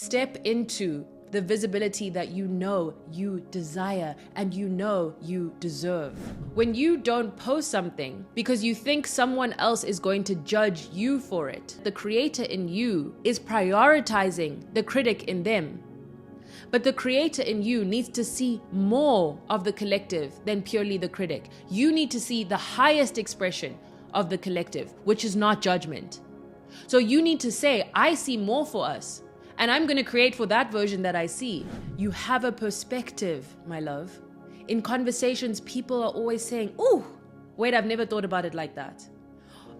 Step into the visibility that you know you desire and you know you deserve. When you don't post something because you think someone else is going to judge you for it, the creator in you is prioritizing the critic in them. But the creator in you needs to see more of the collective than purely the critic. You need to see the highest expression of the collective, which is not judgment. So you need to say, I see more for us. And I'm going to create for that version that I see. You have a perspective, my love. In conversations, people are always saying, "Ooh, wait, I've never thought about it like that."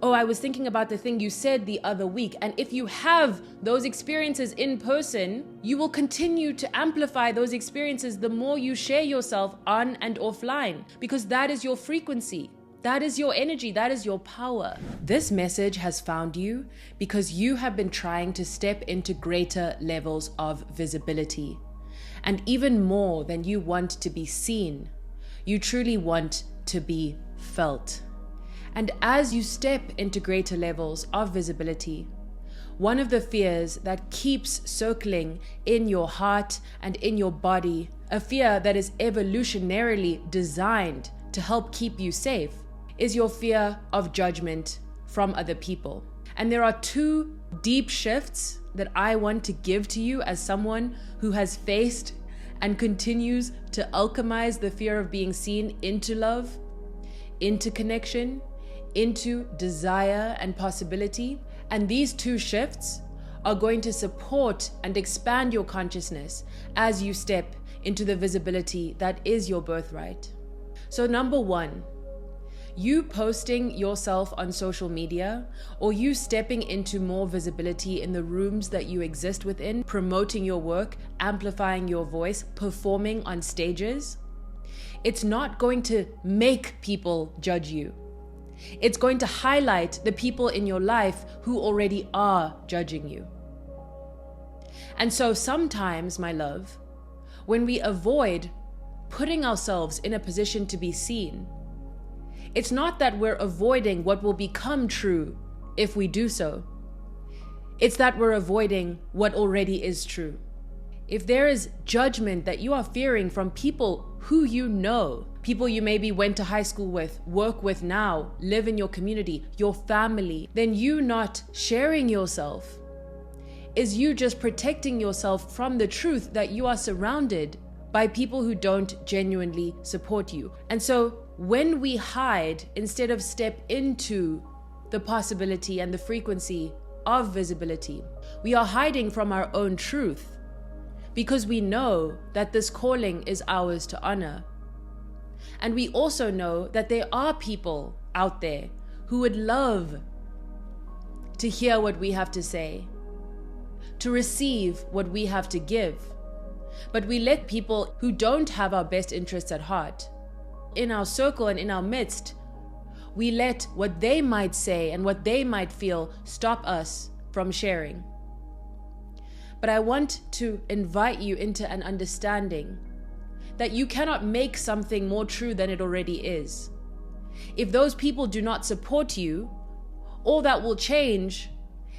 "Oh, I was thinking about the thing you said the other week." And if you have those experiences in person, you will continue to amplify those experiences the more you share yourself on and offline, because that is your frequency. That is your energy. That is your power. This message has found you because you have been trying to step into greater levels of visibility. And even more than you want to be seen, you truly want to be felt. And as you step into greater levels of visibility, one of the fears that keeps circling in your heart and in your body, a fear that is evolutionarily designed to help keep you safe, is your fear of judgment from other people. And there are two deep shifts that I want to give to you as someone who has faced and continues to alchemize the fear of being seen into love, into connection, into desire and possibility. And these two shifts are going to support and expand your consciousness as you step into the visibility that is your birthright. So number one, you posting yourself on social media, or you stepping into more visibility in the rooms that you exist within, promoting your work, amplifying your voice, performing on stages, it's not going to make people judge you. It's going to highlight the people in your life who already are judging you. And so sometimes, my love, when we avoid putting ourselves in a position to be seen, it's not that we're avoiding what will become true if we do so. It's that we're avoiding what already is true. If there is judgment that you are fearing from people who you know, people you maybe went to high school with, work with now, live in your community, your family, then you not sharing yourself is you just protecting yourself from the truth that you are surrounded by people who don't genuinely support you. And so when we hide instead of step into the possibility and the frequency of visibility, we are hiding from our own truth because we know that this calling is ours to honor. And we also know that there are people out there who would love to hear what we have to say, to receive what we have to give. But we let people who don't have our best interests at heart in our circle and in our midst, we let what they might say and what they might feel stop us from sharing. But I want to invite you into an understanding that you cannot make something more true than it already is. If those people do not support you, all that will change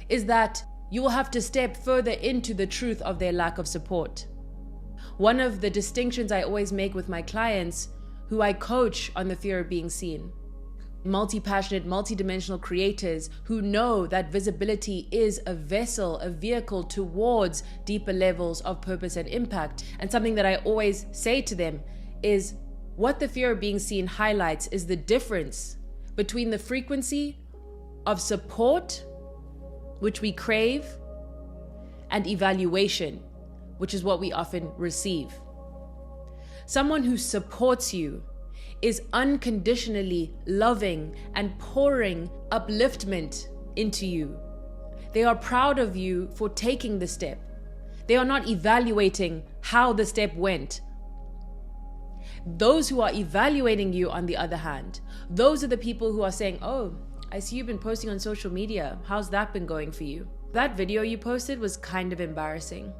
is that you will have to step further into the truth of their lack of support. One of the distinctions I always make with my clients who I coach on the fear of being seen, multi-passionate, multi-dimensional creators who know that visibility is a vessel, a vehicle towards deeper levels of purpose and impact. And something that I always say to them is what the fear of being seen highlights is the difference between the frequency of support, which we crave, and evaluation, which is what we often receive. Someone who supports you is unconditionally loving and pouring upliftment into you. They are proud of you for taking the step. They are not evaluating how the step went. Those who are evaluating you, on the other hand, those are the people who are saying, "Oh, I see you've been posting on social media. How's that been going for you? That video you posted was kind of embarrassing.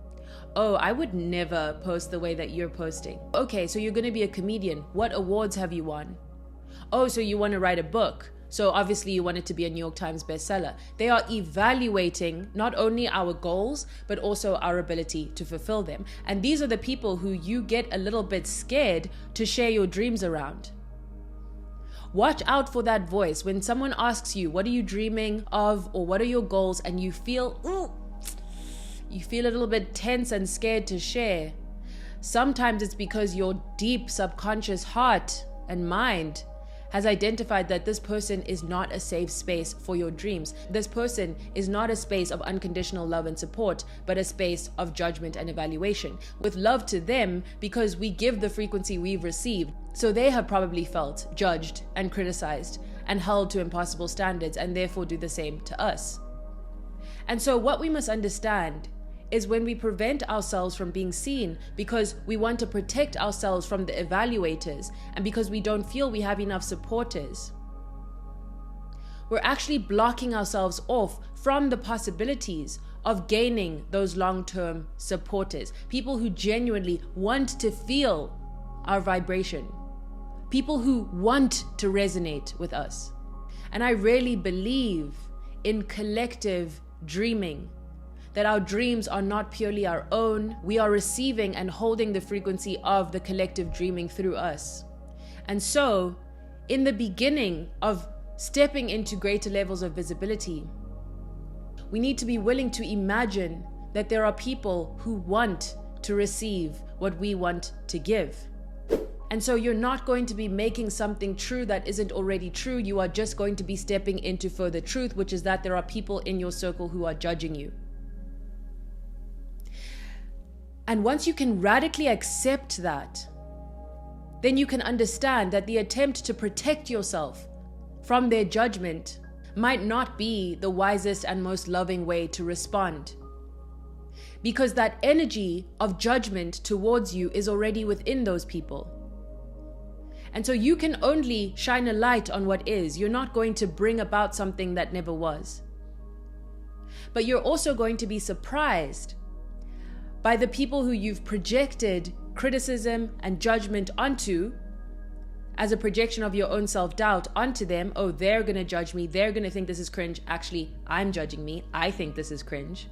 Oh, I would never post the way that you're posting. Okay, so you're going to be a comedian. What awards have you won? Oh, so you want to write a book. So obviously you want it to be a New York Times bestseller. They are evaluating not only our goals, but also our ability to fulfill them. And these are the people who you get a little bit scared to share your dreams around. Watch out for that voice. When someone asks you, what are you dreaming of, or what are your goals, and you feel a little bit tense and scared to share. Sometimes it's because your deep subconscious heart and mind has identified that this person is not a safe space for your dreams. This person is not a space of unconditional love and support, but a space of judgment and evaluation. With love to them, because we give the frequency we've received, so they have probably felt judged and criticized and held to impossible standards, and therefore do the same to us. And so what we must understand is when we prevent ourselves from being seen because we want to protect ourselves from the evaluators and because we don't feel we have enough supporters, we're actually blocking ourselves off from the possibilities of gaining those long-term supporters, people who genuinely want to feel our vibration, people who want to resonate with us. And I really believe in collective dreaming, that our dreams are not purely our own. We are receiving and holding the frequency of the collective dreaming through us. And so, in the beginning of stepping into greater levels of visibility, we need to be willing to imagine that there are people who want to receive what we want to give. And so you're not going to be making something true that isn't already true. You are just going to be stepping into further truth, which is that there are people in your circle who are judging you. And once you can radically accept that, then you can understand that the attempt to protect yourself from their judgment might not be the wisest and most loving way to respond. Because that energy of judgment towards you is already within those people. And so you can only shine a light on what is. You're not going to bring about something that never was. But you're also going to be surprised by the people who you've projected criticism and judgment onto as a projection of your own self-doubt onto them. Oh, they're going to judge me. They're going to think this is cringe. Actually, I'm judging me. I think this is cringe.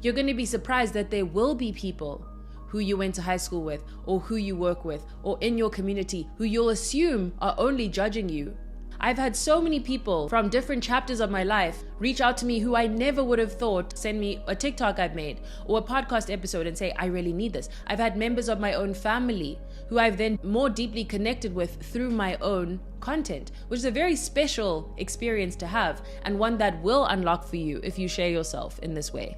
You're going to be surprised that there will be people who you went to high school with, or who you work with, or in your community, who you'll assume are only judging you. I've had so many people from different chapters of my life reach out to me who I never would have thought send me a TikTok I've made or a podcast episode and say, I really need this. I've had members of my own family who I've then more deeply connected with through my own content, which is a very special experience to have, and one that will unlock for you if you share yourself in this way.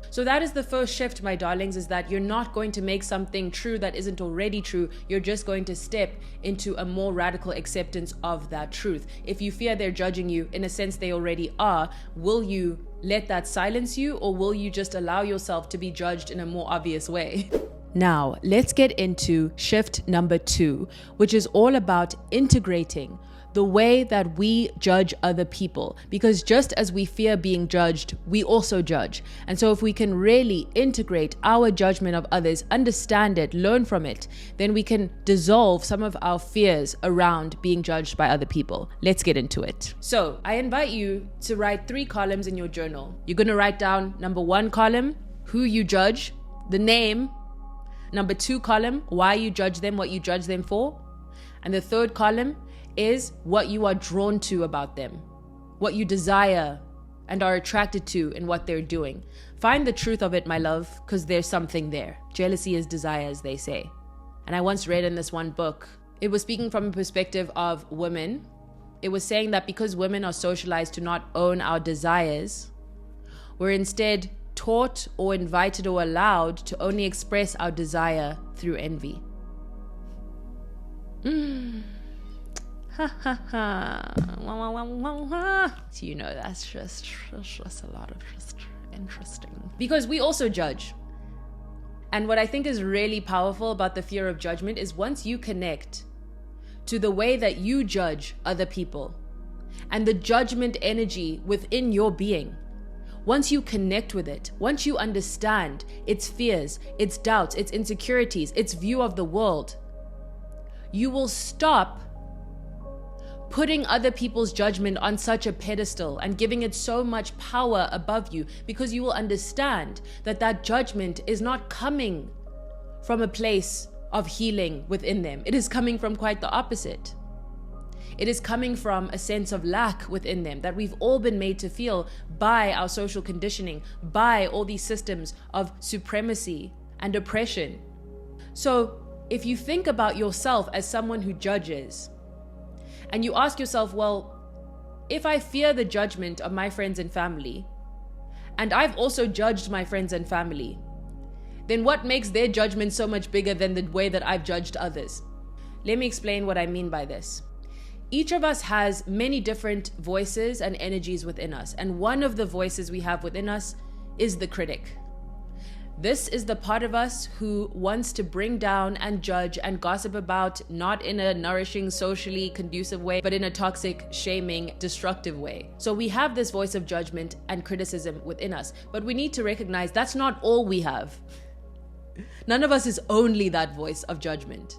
So that is the first shift, my darlings, is that you're not going to make something true that isn't already true. You're just going to step into a more radical acceptance of that truth. If you fear they're judging you, in a sense they already are, will you let that silence you, or will you just allow yourself to be judged in a more obvious way? Now, let's get into shift number 2, which is all about integrating the way that we judge other people, because just as we fear being judged, we also judge. And so if we can really integrate our judgment of others, understand it, learn from it, then we can dissolve some of our fears around being judged by other people. Let's get into it. So I invite you to write 3 columns in your journal. You're going to write down number 1 column, who you judge, the name. Number 2 column, why you judge them, what you judge them for. And the 3rd column is what you are drawn to about them, what you desire and are attracted to in what they're doing. Find the truth of it, my love, because there's something there. Jealousy is desire, as they say. And I once read in this one book, it was speaking from a perspective of women. It was saying that because women are socialized to not own our desires, we're instead taught or invited or allowed to only express our desire through envy. Ha ha ha. So you know, that's just a lot of just interesting. Because we also judge. And what I think is really powerful about the fear of judgment is once you connect to the way that you judge other people and the judgment energy within your being, once you connect with it, once you understand its fears, its doubts, its insecurities, its view of the world, you will stop putting other people's judgment on such a pedestal and giving it so much power above you, because you will understand that that judgment is not coming from a place of healing within them. It is coming from quite the opposite. It is coming from a sense of lack within them that we've all been made to feel by our social conditioning, by all these systems of supremacy and oppression. So if you think about yourself as someone who judges, and you ask yourself, well, if I fear the judgment of my friends and family, and I've also judged my friends and family, then what makes their judgment so much bigger than the way that I've judged others? Let me explain what I mean by this. Each of us has many different voices and energies within us, and one of the voices we have within us is the critic. This is the part of us who wants to bring down and judge and gossip about, not in a nourishing, socially conducive way, but in a toxic, shaming, destructive way. So we have this voice of judgment and criticism within us, but we need to recognize that's not all we have. None of us is only that voice of judgment.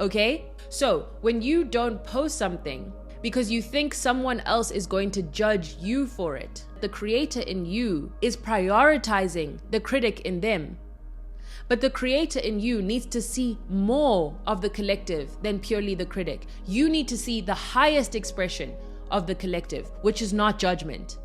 Okay? So when you don't post something because you think someone else is going to judge you for it, the creator in you is prioritizing the critic in them. But the creator in you needs to see more of the collective than purely the critic. You need to see the highest expression of the collective, which is not judgment.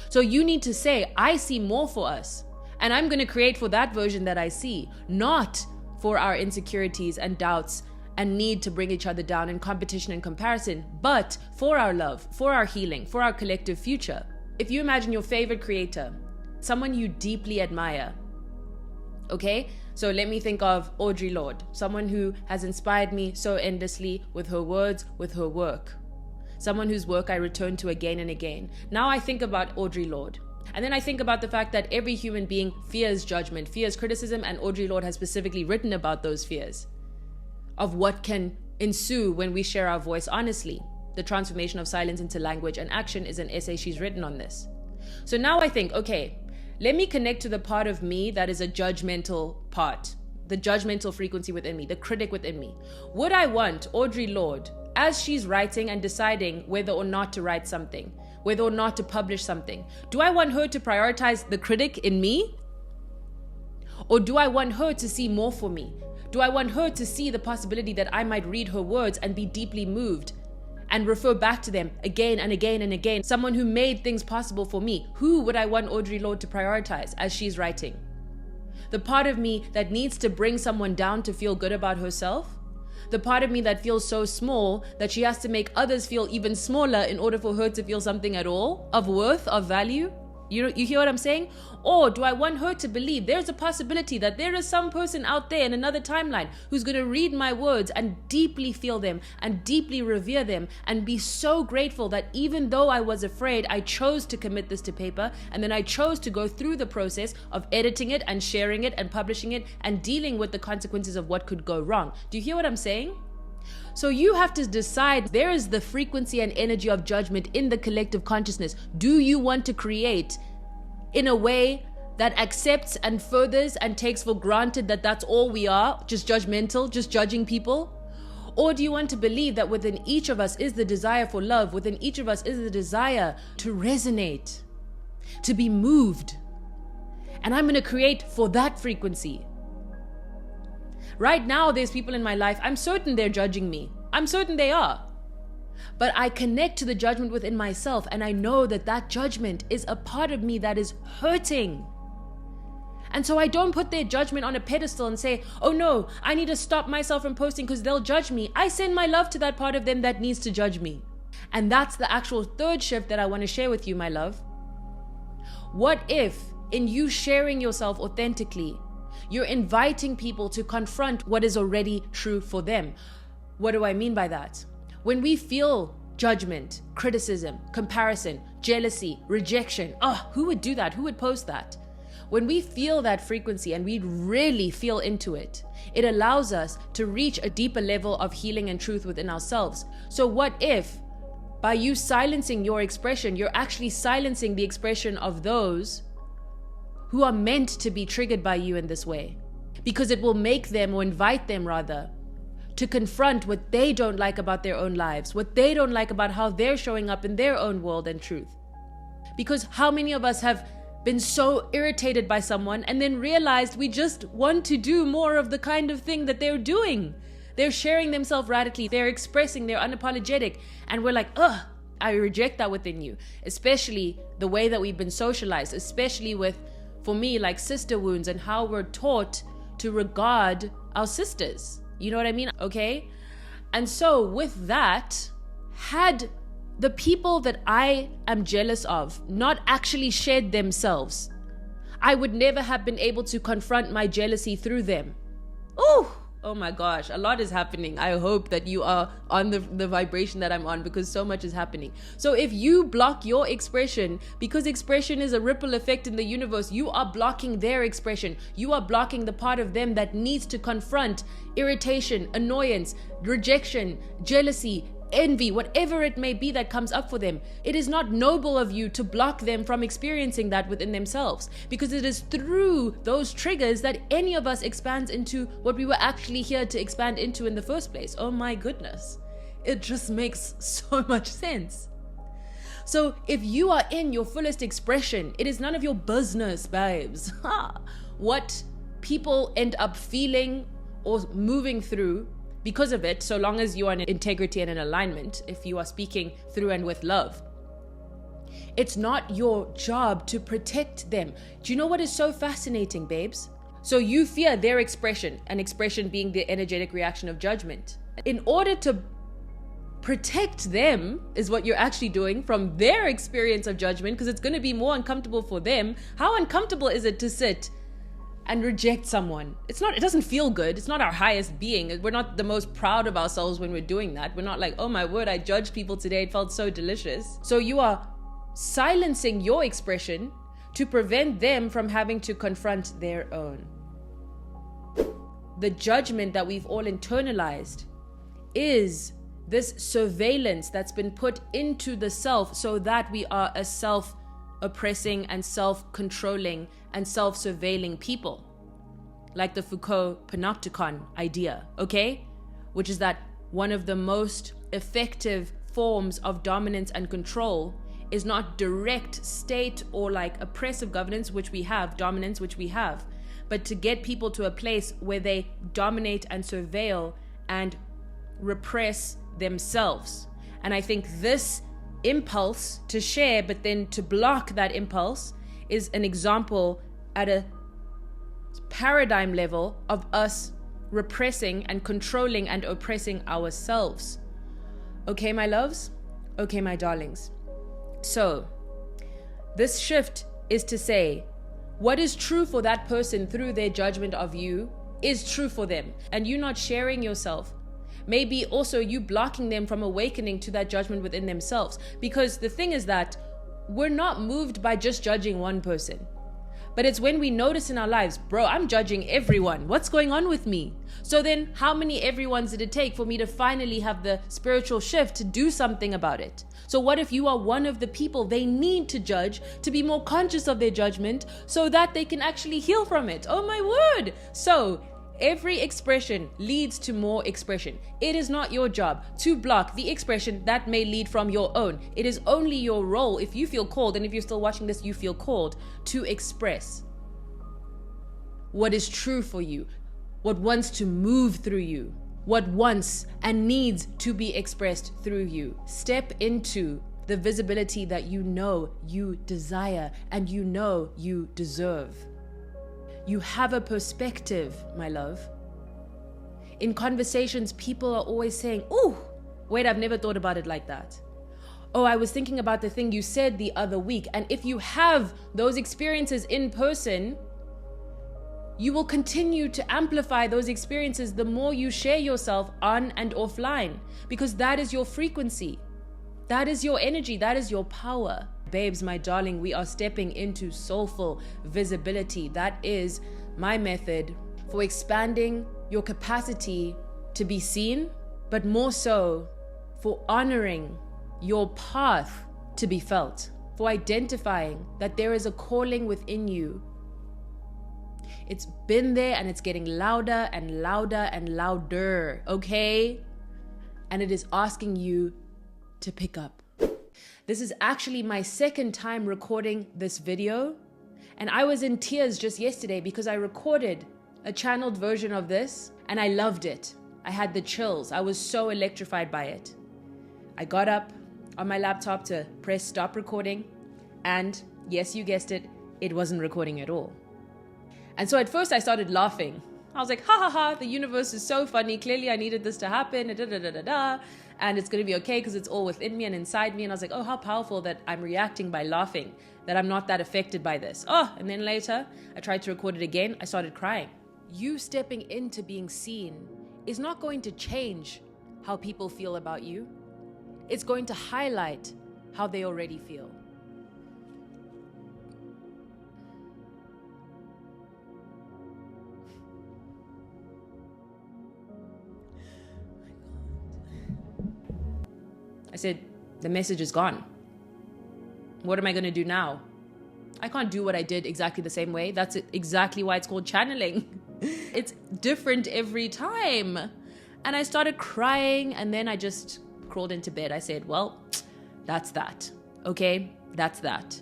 So you need to say, I see more for us, and I'm going to create for that version that I see, not for our insecurities and doubts and need to bring each other down in competition and comparison, but for our love, for our healing, for our collective future. If you imagine your favorite creator, someone you deeply admire, okay? So let me think of Audre Lorde, someone who has inspired me so endlessly with her words, with her work. Someone whose work I return to again and again. Now I think about Audre Lorde. And then I think about the fact that every human being fears judgment, fears criticism, and Audre Lorde has specifically written about those fears of what can ensue when we share our voice honestly. The transformation of silence into language and action is an essay she's written on this. So now I think, okay, let me connect to the part of me that is a judgmental part, the judgmental frequency within me, the critic within me. Would I want Audre Lorde, as she's writing and deciding whether or not to write something, whether or not to publish something, do I want her to prioritize the critic in me? Or do I want her to see more for me? Do I want her to see the possibility that I might read her words and be deeply moved and refer back to them again and again and again? Someone who made things possible for me. Who would I want Audre Lorde to prioritize as she's writing? The part of me that needs to bring someone down to feel good about herself? The part of me that feels so small that she has to make others feel even smaller in order for her to feel something at all of worth, of value? You hear what I'm saying? Or do I want her to believe there's a possibility that there is some person out there in another timeline who's going to read my words and deeply feel them and deeply revere them and be so grateful that even though I was afraid, I chose to commit this to paper, and then I chose to go through the process of editing it and sharing it and publishing it and dealing with the consequences of what could go wrong. Do you hear what I'm saying? So you have to decide, there is the frequency and energy of judgment in the collective consciousness. Do you want to create in a way that accepts and furthers and takes for granted that that's all we are, just judgmental, just judging people? Or do you want to believe that within each of us is the desire for love, within each of us is the desire to resonate, to be moved? And I'm going to create for that frequency. Right now, there's people in my life, I'm certain they're judging me. I'm certain they are. But I connect to the judgment within myself, and I know that that judgment is a part of me that is hurting. And so I don't put their judgment on a pedestal and say, oh no, I need to stop myself from posting because they'll judge me. I send my love to that part of them that needs to judge me. And that's the actual third shift that I want to share with you, my love. What if, in you sharing yourself authentically, you're inviting people to confront what is already true for them? What do I mean by that? When we feel judgment, criticism, comparison, jealousy, rejection, who would do that? Who would post that? When we feel that frequency and we really feel into it, it allows us to reach a deeper level of healing and truth within ourselves. So what if, by you silencing your expression, you're actually silencing the expression of those who are meant to be triggered by you in this way? Because it will make them, or invite them rather, to confront what they don't like about their own lives, what they don't like about how they're showing up in their own world and truth. Because how many of us have been so irritated by someone and then realized we just want to do more of the kind of thing that they're doing? They're sharing themselves radically, they're expressing, they're unapologetic, and we're like, ugh, I reject that within you. Especially the way that we've been socialized, especially with, for me, like sister wounds and how we're taught to regard our sisters. You know what I mean? Okay? And so with that, had the people that I am jealous of not actually shared themselves, I would never have been able to confront my jealousy through them. Ooh! Oh my gosh, a lot is happening. I hope that you are on the vibration that I'm on, because so much is happening. So if you block your expression, because expression is a ripple effect in the universe, you are blocking their expression. You are blocking the part of them that needs to confront irritation, annoyance, rejection, jealousy, envy, whatever it may be that comes up for them. It is not noble of you to block them from experiencing that within themselves, because it is through those triggers that any of us expands into what we were actually here to expand into in the first place. Oh my goodness. It just makes so much sense. So if you are in your fullest expression, it is none of your business, babes, what people end up feeling or moving through because of it, so long as you are in integrity and in alignment, if you are speaking through and with love. It's not your job to protect them. Do you know what is so fascinating, babes? So you fear their expression, and expression being the energetic reaction of judgment. In order to protect them is what you're actually doing from their experience of judgment, because it's going to be more uncomfortable for them. How uncomfortable is it to sit and reject someone? It doesn't feel good. It's not our highest being. We're not the most proud of ourselves when we're doing that. We're not like, oh my word, I judged people today. It felt so delicious. So you are silencing your expression to prevent them from having to confront their own. The judgment that we've all internalized is this surveillance that's been put into the self so that we are a self-oppressing and self-controlling and self-surveilling people, like the Foucault panopticon idea, okay? Which is that one of the most effective forms of dominance and control is not direct state or like oppressive governance, which we have, dominance, which we have, but to get people to a place where they dominate and surveil and repress themselves. And I think this impulse to share, but then to block that impulse, is an example at a paradigm level of us repressing and controlling and oppressing ourselves. Okay, my loves? Okay, my darlings. So, this shift is to say, what is true for that person through their judgment of you is true for them. And you not sharing yourself, maybe also you blocking them from awakening to that judgment within themselves. Because the thing is that we're not moved by just judging one person. But it's when we notice in our lives, bro, I'm judging everyone. What's going on with me? So then how many everyones did it take for me to finally have the spiritual shift to do something about it? So what if you are one of the people they need to judge to be more conscious of their judgment so that they can actually heal from it? Oh my word. So every expression leads to more expression. It is not your job to block the expression that may lead from your own. It is only your role, if you feel called, and if you're still watching this, you feel called to express what is true for you, what wants to move through you, what wants and needs to be expressed through you. Step into the visibility that you know you desire and you know you deserve. You have a perspective, my love. In conversations, people are always saying, "Ooh, wait, I've never thought about it like that." "Oh, I was thinking about the thing you said the other week." And if you have those experiences in person, you will continue to amplify those experiences the more you share yourself on and offline, because that is your frequency. That is your energy. That is your power. Babes, my darling, we are stepping into soulful visibility. That is my method for expanding your capacity to be seen, but more so for honoring your path to be felt, for identifying that there is a calling within you It's been there and it's getting louder and louder and louder, okay? And it is asking you to pick up. This is actually my second time recording this video. And I was in tears just yesterday because I recorded a channeled version of this and I loved it. I had the chills. I was so electrified by it. I got up on my laptop to press stop recording, and yes, you guessed it, it wasn't recording at all. And so at first I started laughing. I was like, ha ha ha, the universe is so funny. Clearly I needed this to happen, da, da, da, da, da. And it's going to be okay because it's all within me and inside me. And I was like, oh, how powerful that I'm reacting by laughing, that I'm not that affected by this. Oh, and then later I tried to record it again. I started crying. You stepping into being seen is not going to change how people feel about you. It's going to highlight how they already feel. I said, the message is gone. What am I going to do now? I can't do what I did exactly the same way. That's exactly why it's called channeling. It's different every time. And I started crying, and then I just crawled into bed. I said, well, that's that. Okay, that's that.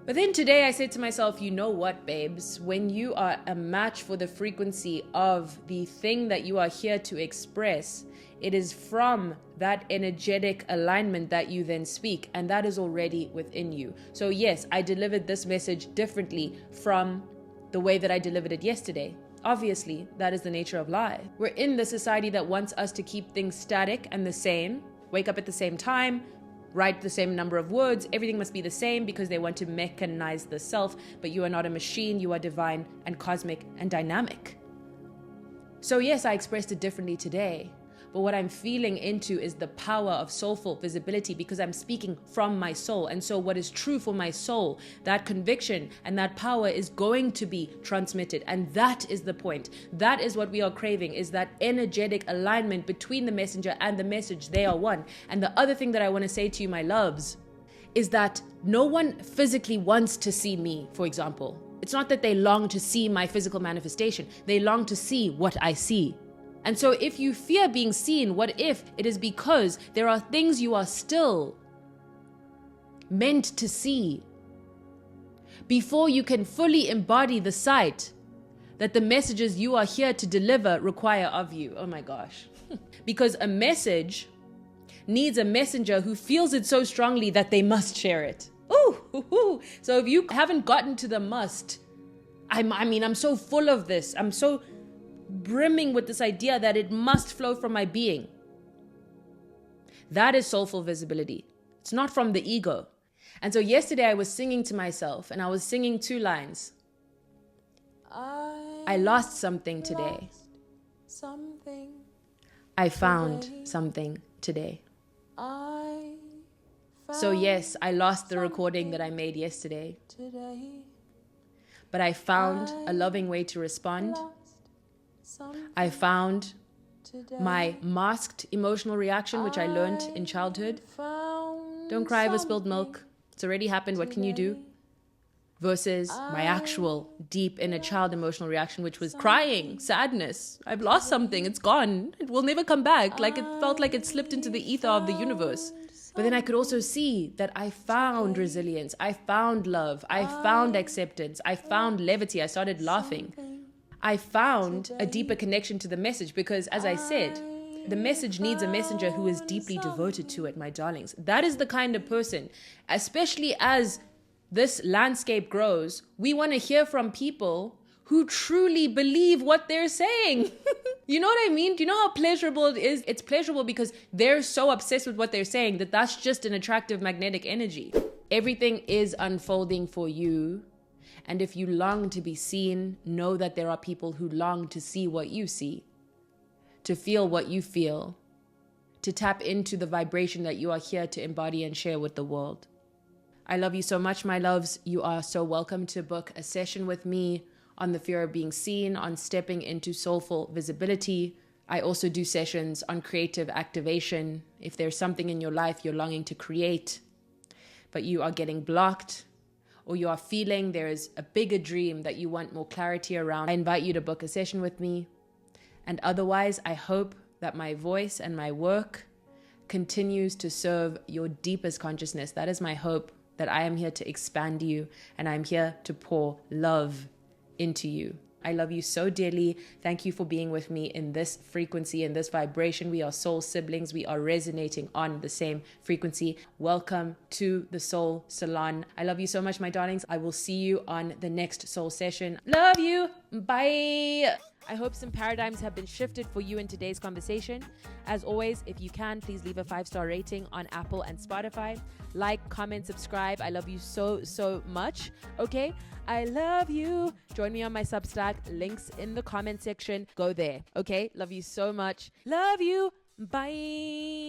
But then today I said to myself, you know what, babes? When you are a match for the frequency of the thing that you are here to express, it is from that energetic alignment that you then speak, and that is already within you. So yes, I delivered this message differently from the way that I delivered it yesterday. Obviously, that is the nature of life. We're in the society that wants us to keep things static and the same, wake up at the same time, write the same number of words, everything must be the same because they want to mechanize the self, but you are not a machine, you are divine and cosmic and dynamic. So yes, I expressed it differently today. But what I'm feeling into is the power of soulful visibility because I'm speaking from my soul. And so what is true for my soul, that conviction and that power is going to be transmitted. And that is the point. That is what we are craving, is that energetic alignment between the messenger and the message. They are one. And the other thing that I want to say to you, my loves, is that no one physically wants to see me, for example. It's not that they long to see my physical manifestation. They long to see what I see. And so if you fear being seen, what if it is because there are things you are still meant to see before you can fully embody the sight that the messages you are here to deliver require of you? Oh my gosh. Because a message needs a messenger who feels it so strongly that they must share it. Ooh. So if you haven't gotten to the must, I'm so full of this. I'm so brimming with this idea that it must flow from my being. That is soulful visibility. It's not from the ego. And so yesterday I was singing to myself and I was singing 2 lines. I lost something today. I found something today. So yes, I lost the recording that I made yesterday. But I found a loving way to respond. I found my masked emotional reaction, which I learned in childhood. Don't cry over spilled milk. It's already happened. What can you do? Versus my actual deep inner child emotional reaction, which was crying, sadness. I've lost something. It's gone. It will never come back. Like it felt like it slipped into the ether of the universe. But then I could also see that I found resilience. I found love. I found acceptance. I found levity. I started laughing. I found a deeper connection to the message because, as I said, the message needs a messenger who is deeply devoted to it, my darlings. That is the kind of person, especially as this landscape grows, we want to hear from people who truly believe what they're saying. You know what I mean? Do you know how pleasurable it is? It's pleasurable because they're so obsessed with what they're saying that that's just an attractive magnetic energy. Everything is unfolding for you. And if you long to be seen, know that there are people who long to see what you see, to feel what you feel, to tap into the vibration that you are here to embody and share with the world. I love you so much, my loves. You are so welcome to book a session with me on the fear of being seen, on stepping into soulful visibility. I also do sessions on creative activation. If there's something in your life you're longing to create, but you are getting blocked, or you are feeling there is a bigger dream that you want more clarity around, I invite you to book a session with me. And otherwise, I hope that my voice and my work continues to serve your deepest consciousness. That is my hope, that I am here to expand you and I'm here to pour love into you. I love you so dearly. Thank you for being with me in this frequency, in this vibration. We are soul siblings. We are resonating on the same frequency. Welcome to the Soul Salon. I love you so much, my darlings. I will see you on the next soul session. Love you. Bye. I hope some paradigms have been shifted for you in today's conversation. As always, if you can, please leave a 5-star rating on Apple and Spotify. Like, comment, subscribe. I love you so, so much. Okay? I love you. Join me on my Substack. Links in the comment section. Go there. Okay? Love you so much. Love you. Bye.